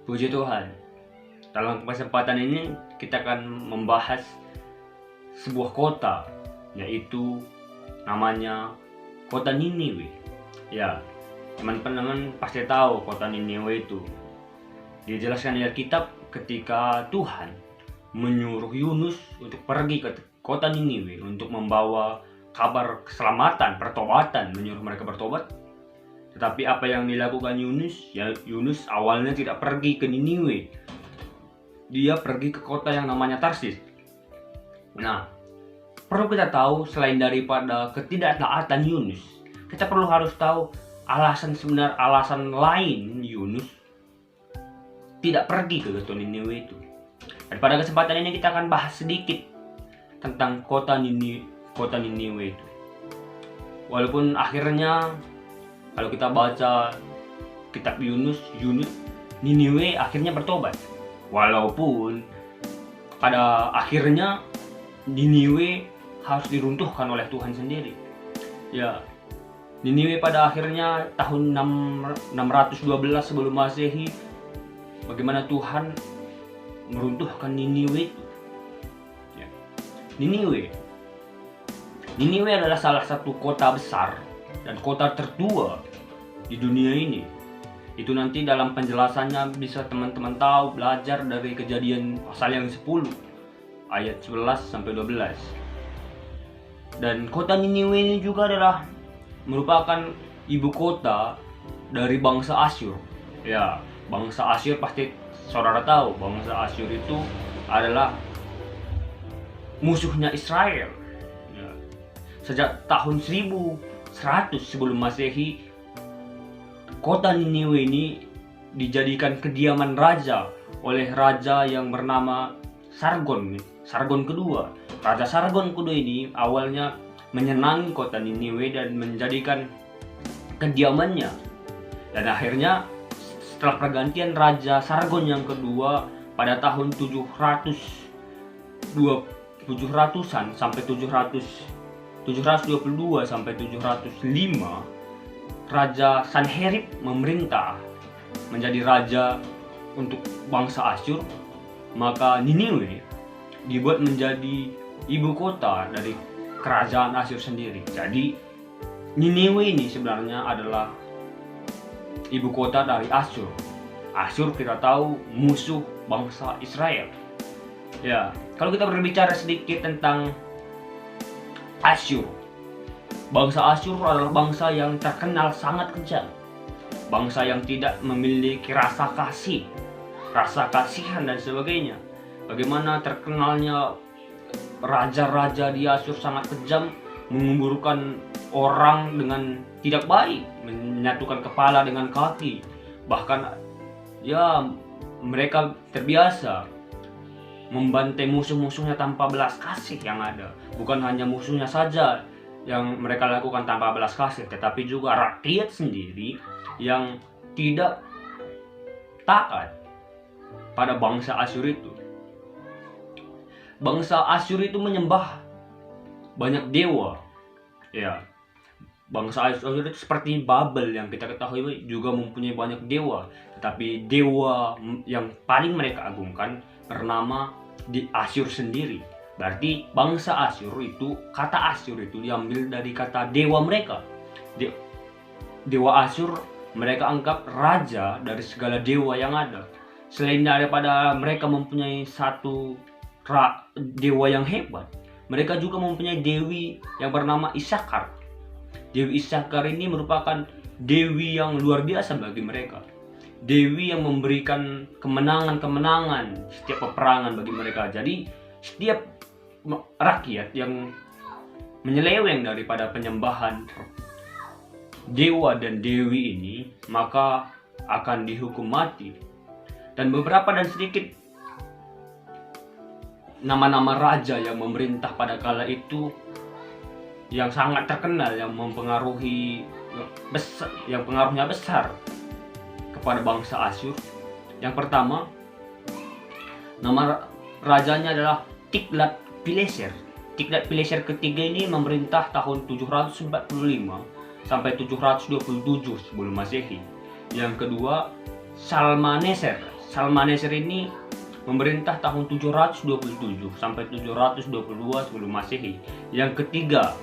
Puji Tuhan, dalam kesempatan ini kita akan membahas sebuah kota, yaitu namanya kota Niniwe. Ya, teman-teman pasti tahu kota Niniwe itu. Dijelaskan di Alkitab ketika Tuhan menyuruh Yunus untuk pergi ke kota Niniwe untuk membawa kabar keselamatan, pertobatan, menyuruh mereka bertobat. Tetapi apa yang dilakukan Yunus? Ya, Yunus awalnya tidak pergi ke Niniwe. Dia pergi ke kota yang namanya Tarsis. Nah, perlu kita tahu selain daripada ketidaktaatan Yunus, kita perlu harus tahu alasan lain Yunus tidak pergi ke kota Niniwe itu. Dan pada kesempatan ini kita akan bahas sedikit tentang kota Niniwe itu. Walaupun akhirnya kalau kita baca kitab Yunus, Niniwe akhirnya bertobat. Walaupun pada akhirnya Niniwe harus diruntuhkan oleh Tuhan sendiri. Ya, Niniwe pada akhirnya tahun 612 sebelum Masehi, bagaimana Tuhan meruntuhkan Niniwe itu. Ya. Niniwe adalah salah satu kota besar dan kota tertua di dunia ini. Itu nanti dalam penjelasannya bisa teman-teman tahu, belajar dari Kejadian pasal yang 10 ayat 11 sampai 12. Dan kota Niniwe ini juga adalah merupakan ibu kota dari bangsa Asyur. Ya, bangsa Asyur pasti saudara tahu, bangsa Asyur itu adalah musuhnya Israel. Ya. Sejak tahun 1100 sebelum Masehi, kota Niniwe ini dijadikan kediaman raja oleh raja yang bernama Sargon kedua. Raja Sargon kedua ini awalnya menyenangi kota Niniwe dan menjadikan kediamannya. Dan akhirnya setelah pergantian Raja Sargon yang kedua pada tahun 700-an sampai 722 sampai 705, Raja Sanherib memerintah menjadi raja untuk bangsa Asyur. Maka Niniwe dibuat menjadi ibu kota dari kerajaan Asyur sendiri. Jadi Niniwe ini sebenarnya adalah ibu kota dari Asyur. Asyur kita tahu musuh bangsa Israel. Ya, kalau kita berbicara sedikit tentang Asyur, bangsa Asyur adalah bangsa yang terkenal sangat kejam. Bangsa yang tidak memiliki rasa kasihan dan sebagainya. Bagaimana terkenalnya raja-raja di Asyur sangat kejam, menguburkan orang dengan tidak baik, menyatukan kepala dengan kaki. Bahkan ya, mereka terbiasa membantai musuh-musuhnya tanpa belas kasih yang ada. Bukan hanya musuhnya saja yang mereka lakukan tanpa belas kasih, tetapi juga rakyat sendiri yang tidak taat pada bangsa Asyur itu. Bangsa Asyur itu menyembah banyak dewa. Ya, bangsa Asyur itu seperti Babel yang kita ketahui juga mempunyai banyak dewa. Tetapi dewa yang paling mereka agungkan bernama di Asyur sendiri. Berarti bangsa Asyur itu, kata Asyur itu diambil dari kata dewa mereka. Dewa Asyur mereka anggap raja dari segala dewa yang ada. Selain daripada mereka mempunyai satu dewa yang hebat, mereka juga mempunyai dewi yang bernama Isakar. Dewi Isakar ini merupakan dewi yang luar biasa bagi mereka. Dewi yang memberikan kemenangan setiap peperangan bagi mereka. Jadi setiap rakyat yang menyeleweng daripada penyembahan dewa dan dewi ini, maka akan dihukum mati. Dan beberapa dan sedikit nama-nama raja yang memerintah pada kala itu yang sangat terkenal, yang pengaruhnya besar kepada bangsa Asyur. Yang pertama, nama rajanya adalah Tiglat-Pileser. Tiglat-Pileser ketiga ini memerintah tahun 745 sampai 727 sebelum Masehi. Yang kedua, Salmaneser Shalmaneser ini memerintah tahun 727 sampai 722 sebelum Masehi. Yang ketiga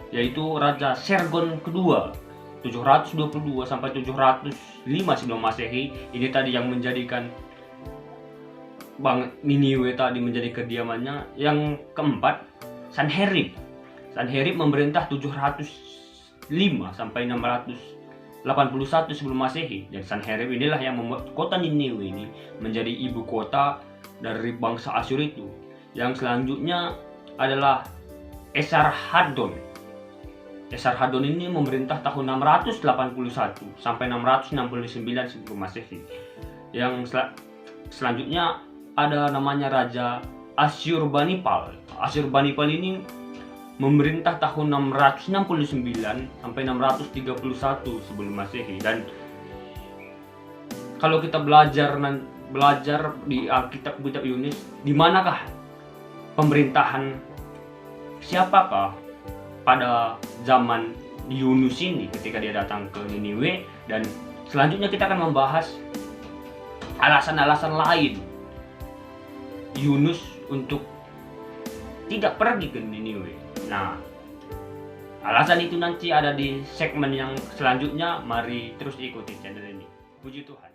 yaitu Raja Sargon kedua 722 sampai 705 sebelum Masehi. Ini tadi yang menjadikan Niniwe tadi menjadi kediamannya. Yang keempat Sanherib. Sanherib memerintah 705 sampai 681 sebelum Masehi. Dan Sanherib inilah yang membuat kota Niniwe ini menjadi ibu kota dari bangsa Asyur itu. Yang selanjutnya adalah Esarhaddon. Esarhaddon ini memerintah tahun 681 sampai 669 sebelum Masehi. Yang selanjutnya ada namanya Raja Asyurbanipal. Asyurbanipal ini memerintah tahun 669 sampai 631 sebelum Masehi. Dan kalau kita belajar di Alkitab Yunus, di manakah pemerintahan siapakah pada zaman Yunus ini ketika dia datang ke Niniwe. Dan selanjutnya kita akan membahas alasan-alasan lain Yunus untuk tidak pergi ke Niniwe. Nah, alasan itu nanti ada di segmen yang selanjutnya. Mari terus ikuti channel ini. Puji Tuhan.